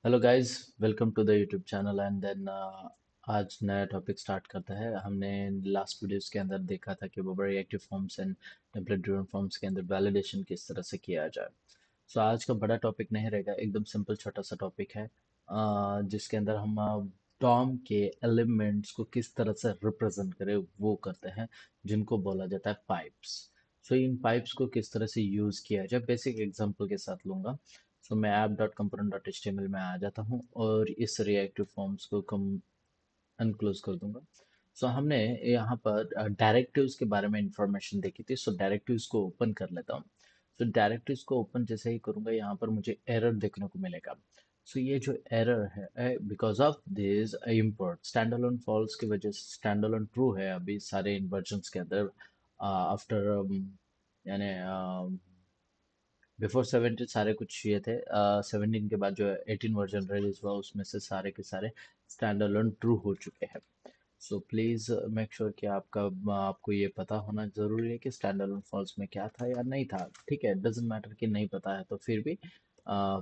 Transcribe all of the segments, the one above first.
Hello guys, welcome to the YouTube channel and then आज नया topic start करता है। हमने लास्ट वीडियोस के अंदर देखा था कि वो reactive forms and template driven forms के अंदर वैलिडेशन किस तरह से किया जाए। सो आज का बड़ा टॉपिक नहीं रहेगा, एकदम सिंपल छोटा सा टॉपिक है जिसके अंदर हम डॉम के एलिमेंट्स को किस तरह से रिप्रेजेंट करें वो करते हैं, जिनको बोला जाता है पाइप्स। सो इन पाइप्स को किस तरह से यूज़ किया जाए बेसिक एग्जांपल के साथ लूंगा। सो मैं app.component.html में आ जाता हूँ और इस रिएक्टिव फॉर्म्स को कम अनक्लोज कर दूंगा। सो हमने यहाँ पर डायरेक्टिव्स के बारे में इंफॉर्मेशन देखी थी। सो डायरेक्टिव्स को ओपन कर लेता हूँ। सो डायरेक्टिव्स को ओपन जैसे ही करूंगा, यहाँ पर मुझे एरर देखने को मिलेगा। सो ये जो एरर है because of this import stand false की वजह से स्टैंड ट्रू है अभी सारे इन्वर्जन्स के अंदर। आफ्टर यानी बिफोर 17 सारे कुछ ये थे। 17 के बाद जो 18 वर्जन रिलीज हुआ उसमें से सारे के सारे स्टैंड अलोन ट्रू हो चुके हैं। सो प्लीज़ मेक श्योर कि आपको ये पता होना ज़रूरी है कि स्टैंड अलोन फॉल्स में क्या था या नहीं था। ठीक है, डजेंट मैटर कि नहीं पता है तो फिर भी uh,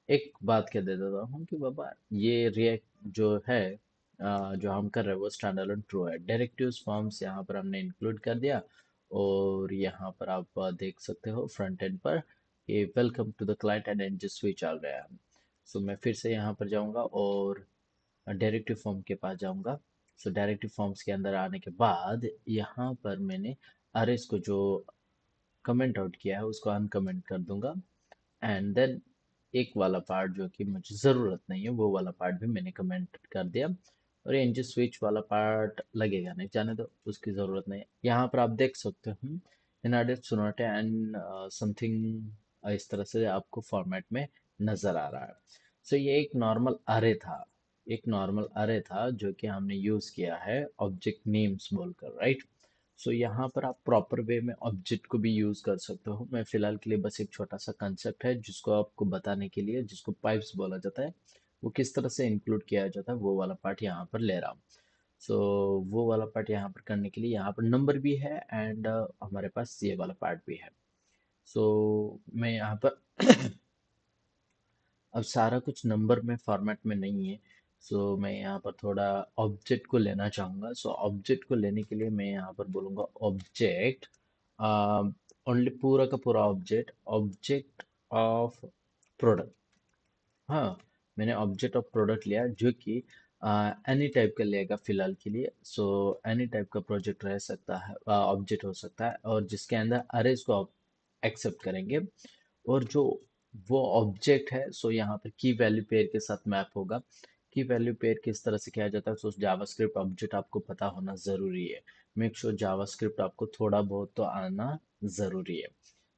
एक बात कह दे देता हूँ कि बाबा ये रिएक्ट जो है जो हम कर रहे हैं वो स्टैंड अलोन ट्रू है। डायरेक्टिव्स फॉर्म्स यहाँ पर हमने इंक्लूड कर दिया और यहाँ पर आप देख सकते हो फ्रंट एंड पर ये welcome to the client and NG switch आ गया है। सो मैं फिर से यहाँ पर जाऊँगा और डायरेक्टिव फॉर्म के पास जाऊँगा। सो डायरेक्टिव फॉर्म्स के अंदर आने के बाद यहाँ पर मैंने अरेज को जो कमेंट आउट किया है उसको अनकमेंट कर दूंगा। एंड देन एक वाला पार्ट जो कि मुझे ज़रूरत नहीं है वो वाला पार्ट भी मैंने कमेंट कर दिया। और ये एनजी स्विच वाला पार्ट लगेगा नहीं, जाने दो, उसकी ज़रूरत नहीं है। यहाँ पर आप देख सकते हो इनएडिट सोनाटा एंड समथिंग इस तरह से आपको फॉर्मेट में नज़र आ रहा है। सो ये एक नॉर्मल अरे था जो कि हमने यूज़ किया है ऑब्जेक्ट नेम्स बोलकर, राइट। सो यहाँ पर आप प्रॉपर वे में ऑब्जेक्ट को भी यूज कर सकते हो। मैं फिलहाल के लिए बस एक छोटा सा कंसेप्ट है जिसको आपको बताने के लिए, जिसको पाइप्स बोला जाता है, वो किस तरह से इंक्लूड किया जाता है वो वाला पार्ट यहाँ पर ले रहा हूँ। सो वो वाला पार्ट यहाँ पर करने के लिए यहाँ पर नंबर भी है एंड हमारे पास ये वाला पार्ट भी है। सो मैं यहाँ पर अब सारा कुछ नंबर में फॉर्मेट में नहीं है। सो मैं यहाँ पर थोड़ा ऑब्जेक्ट को लेना चाहूँगा। सो ऑब्जेक्ट को लेने के लिए मैं यहाँ पर बोलूँगा ऑब्जेक्ट ओनली, पूरा का पूरा ऑब्जेक्ट ऑब्जेक्ट ऑफ प्रोडक्ट। हाँ, मैंने ऑब्जेक्ट ऑफ प्रोडक्ट लिया जो कि एनी टाइप का लेगा फिलहाल के लिए। सो एनी टाइप का प्रोजेक्ट रह सकता है, ऑब्जेक्ट हो सकता है और जिसके अंदर अरेज को एक्सेप्ट करेंगे। और जो वो ऑब्जेक्ट है सो यहाँ पर की वैल्यू पेयर के साथ मैप होगा। की वैल्यू पेयर किस तरह से किया जाता है, सो जावास्क्रिप्ट ऑब्जेक्ट आपको पता होना ज़रूरी है। मेक श्योर जावास्क्रिप्ट आपको थोड़ा बहुत तो आना ज़रूरी है।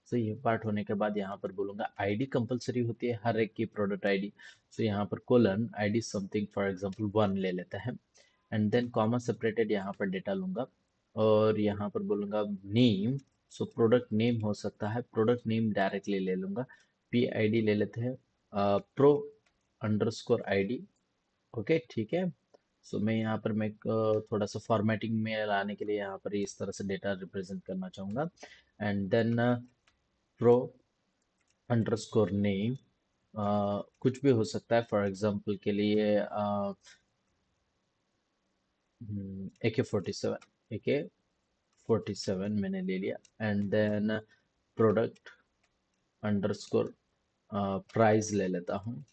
सो ये पार्ट होने के बाद यहाँ पर बोलूँगा आईडी कंपलसरी होती है हर एक की प्रोडक्ट आईडी। सो यहाँ पर colon ID something for example 1 ले लेते हैं एंड देन कॉमा सेपरेटेड यहाँ पर डेटा लूंगा और यहाँ पर बोलूँगा नेम। सो प्रोडक्ट नेम हो सकता है, प्रोडक्ट नेम डायरेक्टली ले लूंगा। पी आई डी ले लेते हैं, pro underscore I D. Okay ठीक है। सो मैं यहाँ पर थोड़ा सा फॉर्मेटिंग में लाने के लिए यहाँ पर इस तरह से डेटा रिप्रेजेंट करना चाहूँगा। And then pro underscore name कुछ भी हो सकता है, फॉर एग्जांपल के लिए AK 47 मैंने ले लिया। And then product underscore price ले लेता हूँ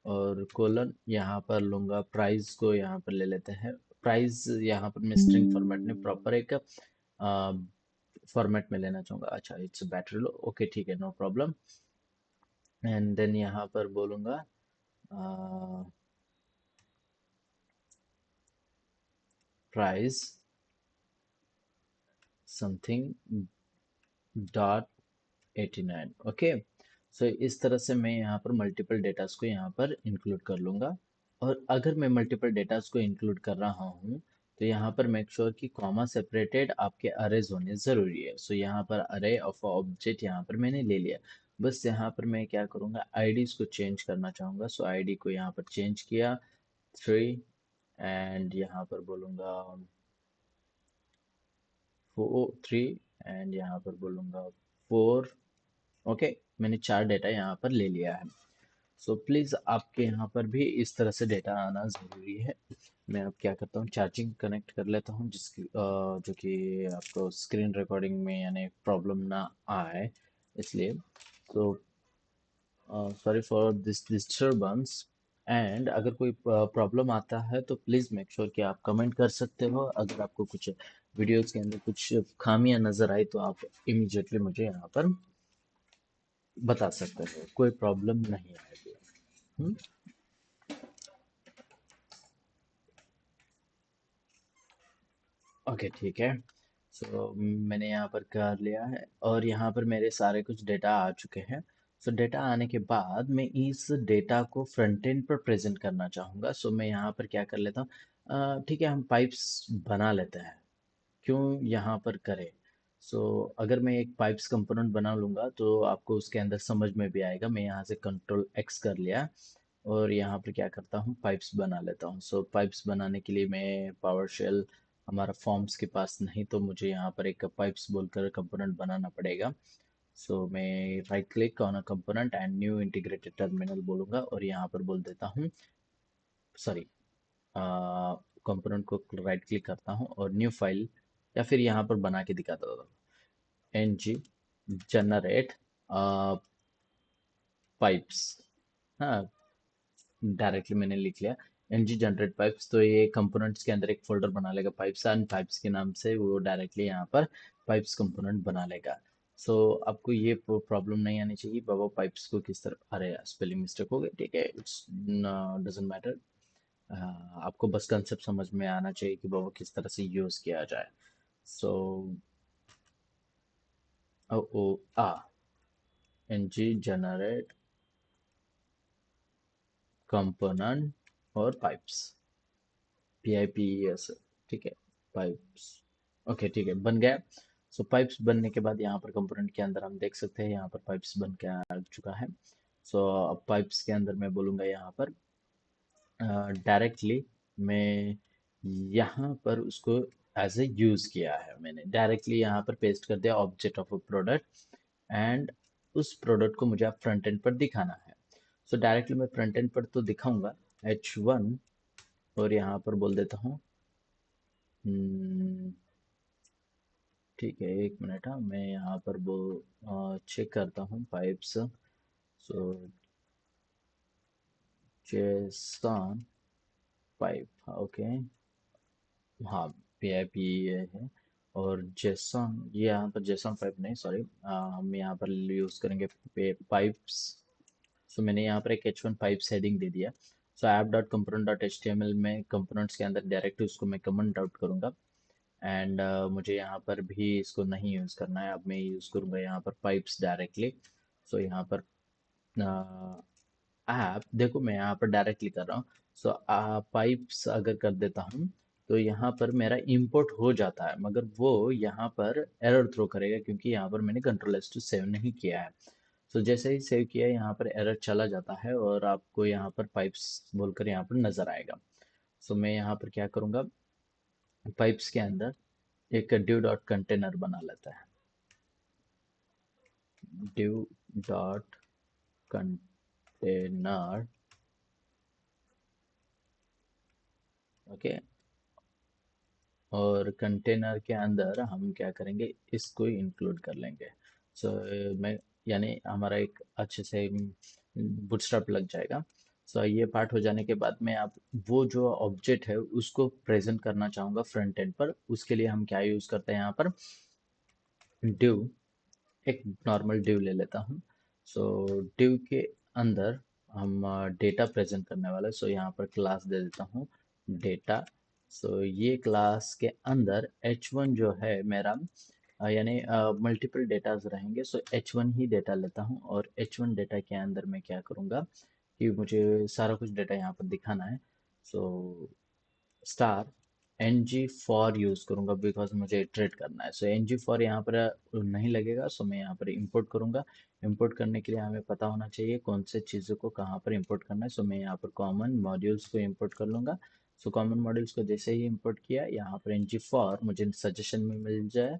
और कोलन यहाँ पर लूंगा, प्राइस को यहाँ पर ले लेते हैं। प्राइस यहाँ पर मैं स्ट्रिंग फॉर्मेट में प्रॉपर एक फॉर्मेट में लेना चाहूँगा। अच्छा, इट्स बैटरी लो, ओके ठीक है, नो प्रॉब्लम। एंड देन यहाँ पर बोलूँगा प्राइस समथिंग डॉट 89। ओके। सो इस तरह से मैं यहाँ पर मल्टीपल डेटास को यहाँ पर इंक्लूड कर लूँगा। और अगर मैं मल्टीपल डेटास को इंक्लूड कर रहा हूँ तो यहाँ पर मेक श्योर कि कॉमा सेपरेटेड आपके अरेज होने ज़रूरी है। सो यहाँ पर अरे ऑफ ऑब्जेक्ट यहाँ पर मैंने ले लिया। बस यहाँ पर मैं क्या करूँगा, आईडीज को चेंज करना चाहूँगा। सो आईडी को यहाँ पर चेंज किया 3 एंड यहाँ पर बोलूँगा 3 एंड यहाँ पर बोलूँगा 4। ओके, मैंने 4 डेटा यहाँ पर ले लिया है। सो प्लीज़ आपके यहाँ पर भी इस तरह से डेटा आना ज़रूरी है। मैं अब क्या करता हूँ, चार्जिंग कनेक्ट कर लेता हूँ जिसकी जो कि आपको स्क्रीन रिकॉर्डिंग में यानी प्रॉब्लम ना आए इसलिए। तो sorry for this disturbance. And अगर कोई प्रॉब्लम आता है तो प्लीज़ मेक श्योर कि आप कमेंट कर सकते हो। अगर आपको कुछ वीडियोस के अंदर कुछ खामियां नज़र आई तो आप इमीडिएटली मुझे यहाँ पर बता सकते हो, कोई प्रॉब्लम नहीं आएगी। हम्म। ओके ठीक है। सो मैंने यहाँ पर कर लिया है और यहाँ पर मेरे सारे कुछ डेटा आ चुके हैं। सो डेटा आने के बाद मैं इस डेटा को फ्रंट एंड पर प्रेजेंट करना चाहूँगा। सो मैं यहाँ पर क्या कर लेता हूँ, ठीक है हम पाइप्स बना लेते हैं, क्यों यहाँ पर करें। सो अगर मैं एक पाइप्स कंपोनेंट बना लूँगा तो आपको उसके अंदर समझ में भी आएगा। मैं यहाँ से कंट्रोल एक्स कर लिया और यहाँ पर क्या करता हूँ, पाइप्स बना लेता हूँ। सो पाइप्स बनाने के लिए मैं पावर शेल हमारा फॉर्म्स के पास नहीं, तो मुझे यहाँ पर एक पाइप्स बोलकर कंपोनेंट बनाना पड़ेगा। सो मैं right click on a component and new integrated terminal बोलूँगा और यहाँ पर बोल देता हूँ, सॉरी, कंपोनेंट को राइट क्लिक करता हूँ और न्यू फाइल, या फिर यहाँ पर बना के दिखाता हूँ, एन जी जनरेट पाइप्स। हाँ, डायरेक्टली मैंने लिख लिया एनजी जनरेट पाइप्स, तो ये कंपोनेंट्स के अंदर एक फोल्डर बना लेगा पाइप्स एंड पाइप्स के नाम से, वो डायरेक्टली यहाँ पर पाइप्स कंपोनेंट बना लेगा। सो आपको ये प्रॉब्लम नहीं आनी चाहिए बाबा पाइप्स को किस तरह, अरे स्पेलिंग मिस्टेक हो गई, ठीक है, इट्स डजंट मैटर। आपको बस कंसेप्ट समझ में आना चाहिए कि बाबा किस तरह से यूज किया जाए। सो ओ ओ आ एनजी जनरेट कंपोनेंट और pipes, P I P S, ठीक है, पाइप्स। ओके ठीक है, बन गया। सो पाइप्स बनने के बाद यहाँ पर कंपोनेंट के अंदर हम देख सकते हैं यहाँ पर पाइप्स बन के आ चुका है। सो अब पाइप्स के अंदर मैं बोलूँगा यहाँ पर डायरेक्टली, मैं यहाँ पर उसको एज ए यूज किया है, मैंने डायरेक्टली यहाँ पर पेस्ट कर दिया object of a product and उस प्रोडक्ट को मुझे अब फ्रंट एंड पर दिखाना है। सो डायरेक्टली मैं फ्रंट एंड पर तो दिखाऊंगा H1 और यहाँ पर बोल देता हूँ, हम्म, ठीक है एक मिनट, हाँ मैं यहाँ पर वो चेक करता हूँ पाइप्स। सो जेसन पाइप, ओके, हाँ पी आई पी है। और जेसन, ये यहाँ पर जेसन पाइप नहीं, सॉरी, हम यहाँ पर यूज़ करेंगे पाइप्स। सो मैंने यहाँ पर एक H1 पाइप्स हेडिंग दे दिया। So app dot component dot H T M L में कंपोनेंट्स के अंदर डायरेक्ट उसको मैं कमेंट आउट करूँगा। एंड मुझे यहाँ पर भी इसको नहीं यूज़ करना है, अब मैं यूज़ करूँगा यहाँ पर पाइप्स डायरेक्टली। सो यहाँ पर ऐप देखो, मैं यहाँ पर डायरेक्टली कर रहा हूँ। सो पाइप्स अगर कर देता हूँ तो यहाँ पर मेरा इंपोर्ट हो जाता है, मगर वो यहाँ पर एरर थ्रो करेगा क्योंकि यहाँ पर मैंने कंट्रोल एस टू सेव नहीं किया है। सो जैसे ही सेव किया यहाँ पर एरर चला जाता है और आपको यहाँ पर पाइप्स बोलकर यहाँ पर नजर आएगा। सो मैं यहाँ पर क्या करूँगा, पाइप्स के अंदर एक div डॉट कंटेनर बना लेता है, div डॉट कंटेनर, ओके। और कंटेनर के अंदर हम क्या करेंगे, इसको इंक्लूड कर लेंगे। सो मैं, यानी हमारा एक अच्छे से बूटस्ट्रैप लग जाएगा। सो ये पार्ट हो जाने के बाद मैं आप वो जो ऑब्जेक्ट है उसको प्रेजेंट करना चाहूँगा फ्रंट एंड पर। उसके लिए हम क्या यूज़ करते हैं यहाँ पर, div, एक नॉर्मल div ले लेता हूँ। सो div के अंदर हम डेटा प्रेजेंट करने वाले, सो यहाँ पर क्लास दे देता हूँ डेटा। सो ये क्लास के अंदर H1 जो है मेरा, यानी मल्टीपल डेटाज रहेंगे। सो H1 ही डेटा लेता हूँ और H1 डेटा के अंदर मैं क्या करूँगा कि मुझे सारा कुछ डेटा यहाँ पर दिखाना है। So star N G for use करूँगा बिकॉज मुझे इटरेट करना है। सो एन जी फॉर यहाँ पर नहीं लगेगा, सो मैं यहाँ पर इंपोर्ट करूँगा। इंपोर्ट करने के लिए हमें पता होना चाहिए कौन से चीज़ों को कहाँ पर इंपोर्ट करना है। सो मैं यहाँ पर कॉमन मॉड्यूल्स को इंपोर्ट कर लूँगा। सो कॉमन मॉड्यूल्स को जैसे ही इंपोर्ट किया, यहाँ पर एन जी फॉर मुझे सजेशन में मिल जाए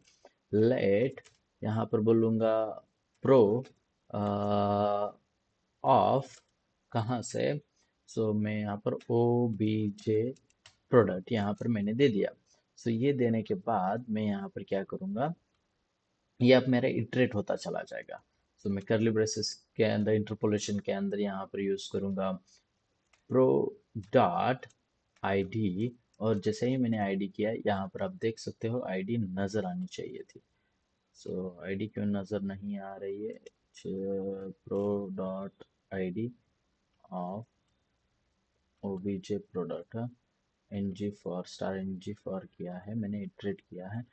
लेट, यहाँ पर बोलूँगा प्रो ऑफ, कहाँ से? सो मैं यहाँ पर ओ बी जे प्रोडक्ट यहाँ पर मैंने दे दिया। सो ये देने के बाद मैं यहाँ पर क्या करूँगा, ये अब मेरा इटरेट होता चला जाएगा। सो मैं करली ब्रेसेस के अंदर इंटरपोलेशन के अंदर यहाँ पर यूज करूँगा प्रो डॉट आईडी, और जैसे ही मैंने आईडी किया यहाँ पर आप देख सकते हो आईडी नजर आनी चाहिए थी। सो आईडी क्यों नजर नहीं आ रही है? Pro dot ID of OBJ product N G for star N G for किया है मैंने, इटरेट किया है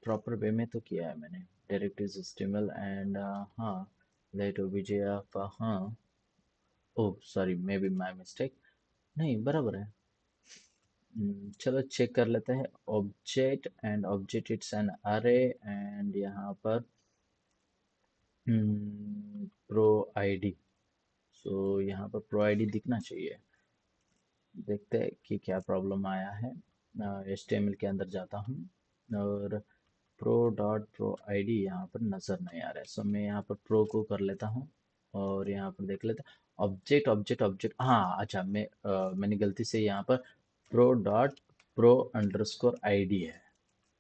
प्रॉपर वे में तो किया है मैंने, डायरेक्ट इज स्टिमल एंड हाँ लेट ओबीजे ऑफ हाँ, oh sorry may be my mistake, नहीं बराबर है। चलो चेक कर लेते हैं। Object and object it's an array, and यहाँ पर प्रो आईडी, सो यहाँ पर प्रो आईडी दिखना चाहिए। देखते हैं कि क्या प्रॉब्लम आया है। HTML के अंदर जाता हूँ और प्रो डॉट प्रो आईडी यहाँ पर नज़र नहीं आ रहा है। सो मैं यहाँ पर प्रो को कर लेता हूँ और यहाँ पर देख लेते हैं ऑब्जेक्ट ऑब्जेक्ट ऑब्जेक्ट, हाँ अच्छा मैंने गलती से यहाँ पर pro dot pro underscore ID है।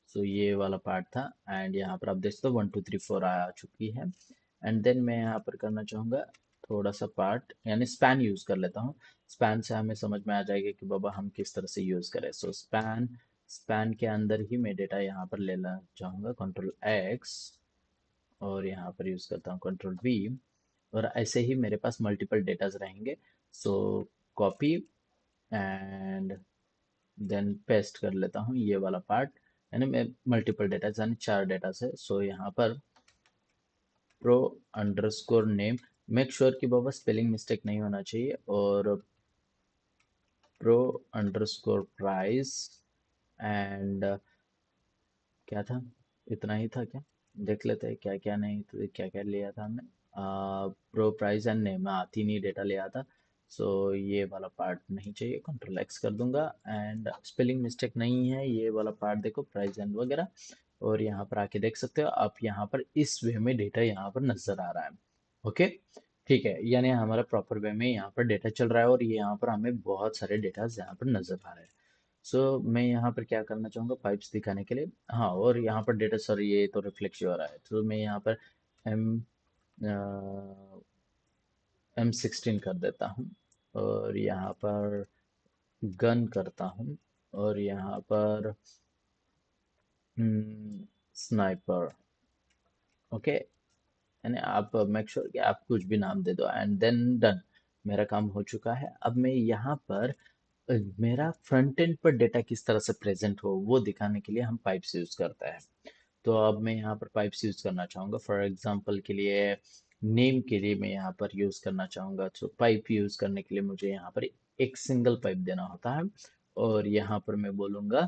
सो ये वाला पार्ट था, एंड यहाँ पर आप देख सकते हो 1 2 3 4 आ चुकी है। एंड देन मैं यहाँ पर करना चाहूँगा थोड़ा सा पार्ट, यानी स्पैन यूज़ कर लेता हूँ। स्पैन से हमें समझ में आ जाएगा कि बाबा हम किस तरह से यूज़ करें। सो स्पैन, स्पैन के अंदर ही मैं डेटा यहाँ पर लेना चाहूँगा, कंट्रोल एक्स, और यहाँ पर यूज़ करता हूँ कंट्रोल वी, और ऐसे ही मेरे पास मल्टीपल डेटाज रहेंगे। So copy and then paste कर लेता हूँ ये वाला पार्ट, यानी मैं मल्टीपल डेटा यानी 4 डेटा से। सो यहाँ पर pro underscore name, make sure कि बाबा स्पेलिंग मिस्टेक नहीं होना चाहिए, और प्रो अंडरस्कोर प्राइस एंड क्या था, इतना ही था क्या? देख लेते हैं क्या क्या नहीं तो क्या क्या लिया था हमने। प्रो प्राइस एंड नेम, हाँ 3 ही डेटा लिया था। सो ये वाला पार्ट नहीं चाहिए, कंट्रोल एक्स कर दूंगा, एंड स्पेलिंग मिस्टेक नहीं है ये वाला पार्ट, देखो प्राइस एंड वगैरह। और यहाँ पर आके देख सकते हो आप, यहाँ पर इस वे में डेटा यहाँ पर नजर आ रहा है। ओके, ठीक है, यानी हमारा प्रॉपर वे में यहाँ पर डेटा चल रहा है, और ये यहाँ पर हमें बहुत सारे डेटा यहाँ पर नजर आ रहे हैं। सो मैं यहाँ पर क्या करना चाहूँगा पाइप्स दिखाने के लिए, हाँ, और यहाँ पर डेटा, सॉरी ये तो रिफ्लेक्ट हो रहा है, तो मैं यहाँ पर एम M16 कर देता हूँ, और यहाँ पर गन करता हूँ, और यहाँ पर स्नाइपर। ओके, यानी आप मेक श्योर कि आप कुछ भी नाम दे दो, एंड देन डन, मेरा काम हो चुका है। अब मैं यहाँ पर मेरा फ्रंट एंड पर डेटा किस तरह से प्रेजेंट हो वो दिखाने के लिए हम पाइप्स यूज करते हैं। तो अब मैं यहाँ पर पाइप्स यूज करना चाहूँगा, फॉर एग्जांपल के लिए नेम के लिए मैं यहाँ पर यूज करना चाहूँगा। तो पाइप यूज करने के लिए मुझे यहाँ पर एक सिंगल पाइप देना होता है, और यहाँ पर मैं बोलूँगा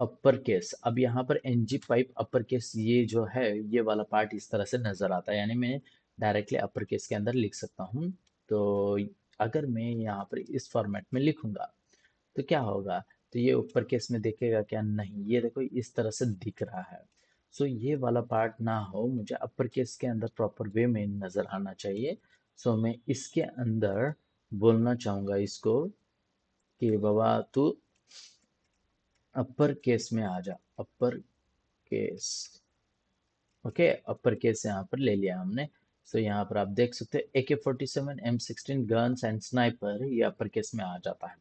अपर केस। अब यहाँ पर एनजी पाइप अपर केस, ये जो है ये वाला पार्ट इस तरह से नजर आता है, यानी मैं डायरेक्टली अपर केस के अंदर लिख सकता हूँ। तो अगर मैं यहाँ पर इस फॉर्मेट में लिखूंगा तो क्या होगा, तो ये ऊपर केस में दिखेगा क्या? नहीं, ये देखो इस तरह से दिख रहा है। सो ये वाला पार्ट ना हो, मुझे अपर केस के अंदर प्रॉपर वे में नजर आना चाहिए। सो मैं इसके अंदर बोलना चाहूंगा इसको कि बाबा तू अपर केस में आ जा, upper case. Okay, upper case यहाँ पर ले लिया हमने। सो यहाँ पर आप देख सकते हैं AK-47 M16 guns and sniper, ये अपर केस में आ जाता है।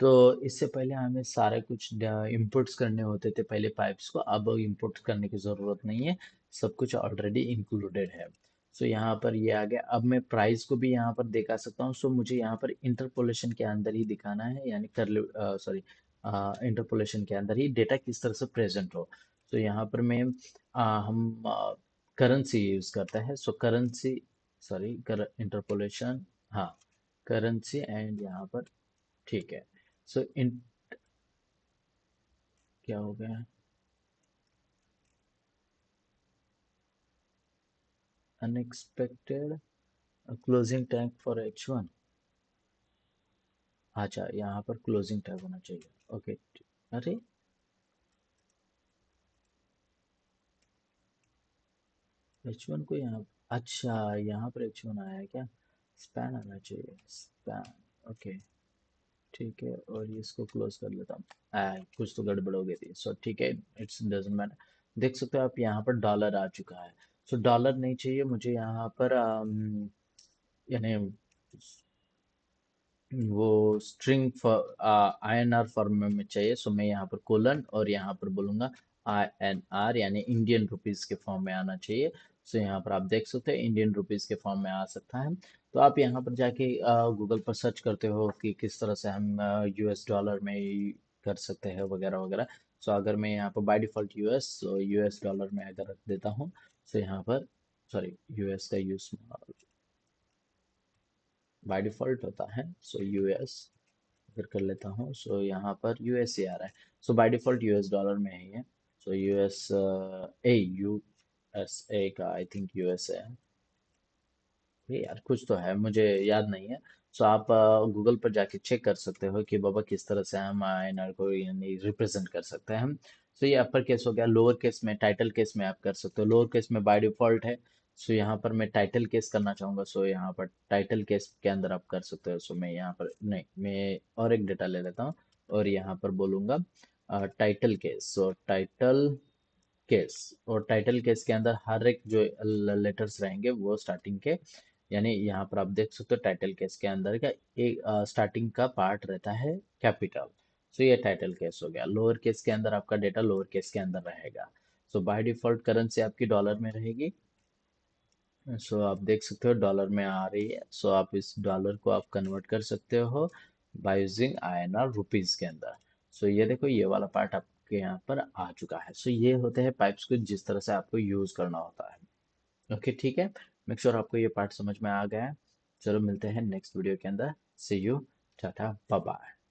तो इससे पहले हमें सारे कुछ इंपुट्स करने होते थे पहले पाइप्स को, अब इंपुट करने की ज़रूरत नहीं है, सब कुछ ऑलरेडी इंक्लूडेड है। सो यहाँ पर ये आ गया। अब मैं प्राइस को भी यहाँ पर दिखा सकता हूँ। सो मुझे यहाँ पर इंटरपोलेशन के अंदर ही दिखाना है, यानी कर सॉरी इंटरपोलेशन के अंदर ही डेटा किस तरह से प्रेजेंट हो। तो यहाँ पर मैं हम करेंसी यूज करते हैं। सो करेंसी, सॉरी कर इंटरपोलेशन, हाँ करेंसी, एंड यहाँ पर ठीक है। सो इन क्या हो गया, unexpected closing tag for H1, अच्छा यहाँ पर क्लोजिंग टैग होना चाहिए। ओके, अरे H1 को यहाँ, अच्छा यहाँ पर H1 आया है क्या? स्पैन आना चाहिए, स्पैन। ओके, ठीक है, और ये इसको क्लोज कर लेता हूँ। कुछ तो गड़बड़ हो गई थी, सो ठीक है, इट्स डजंट मैटर। देख सकते हो आप यहाँ पर डॉलर आ चुका है। सो डॉलर नहीं चाहिए मुझे यहाँ पर, यानी वो स्ट्रिंग INR फॉर्म में चाहिए। सो मैं यहाँ पर कोलन और यहाँ पर बोलूँगा INR, यानी इंडियन रुपीस के फॉर्म में आना चाहिए। सो यहाँ पर आप देख सकते हैं इंडियन रुपीस के फॉर्म में आ सकता है। तो आप यहाँ पर जाके गूगल पर सर्च करते हो कि किस तरह से हम US डॉलर में कर सकते हैं वगैरह वगैरह। सो अगर मैं यहाँ पर बाय डिफ़ॉल्ट US डॉलर में अगर रख देता हूँ, सो यहाँ पर, सॉरी, US का यूज बाय डिफ़ॉल्ट होता है, सो US अगर कर लेता हूँ, सो यहाँ पर यूएसए आ रहा है। सो बाय डिफ़ॉल्ट US डॉलर में ही है। सो यूएसए का आई थिंक यूएसए है। ये यार कुछ तो है, मुझे याद नहीं है। सो आप गूगल पर जाके चेक कर सकते हो कि बाबा किस तरह से हम INR को यानी रिप्रेजेंट कर सकते हैं हम। सो ये अपर केस हो गया। लोअर केस में, टाइटल केस में आप कर सकते हो। लोअर केस में बाय डिफ़ॉल्ट है। सो यहाँ पर मैं टाइटल केस करना चाहूँगा, सो यहाँ पर टाइटल केस के अंदर आप कर सकते हो। सो मैं यहाँ पर नहीं, मैं और एक डेटा ले लेता हूँ और यहाँ पर बोलूँगा टाइटल केस। सो टाइटल केस, और टाइटल केस के अंदर हर एक जो लेटर्स रहेंगे वो स्टार्टिंग के, यानी यहाँ पर आप देख सकते हो टाइटल केस के अंदर का एक स्टार्टिंग का पार्ट रहता है कैपिटल। सो ये टाइटल केस हो गया। लोअर केस के अंदर आपका डेटा लोअर केस के अंदर रहेगा। सो बाय डिफॉल्ट करेंसी आपकी डॉलर में रहेगी। सो आप देख सकते हो डॉलर में आ रही है। सो आप इस डॉलर को आप कन्वर्ट कर सकते हो बाय यूजिंग INR रुपीस के अंदर। सो ये देखो, ये वाला पार्ट आपके यहाँ पर आ चुका है। सो ये होते हैं पाइप्स को, जिस तरह से आपको यूज करना होता है। ओके, ठीक है। मेक श्योर आपको ये पार्ट समझ में आ गया है। चलो मिलते हैं नेक्स्ट वीडियो के अंदर। सी यू, टाटा, बाय बाय।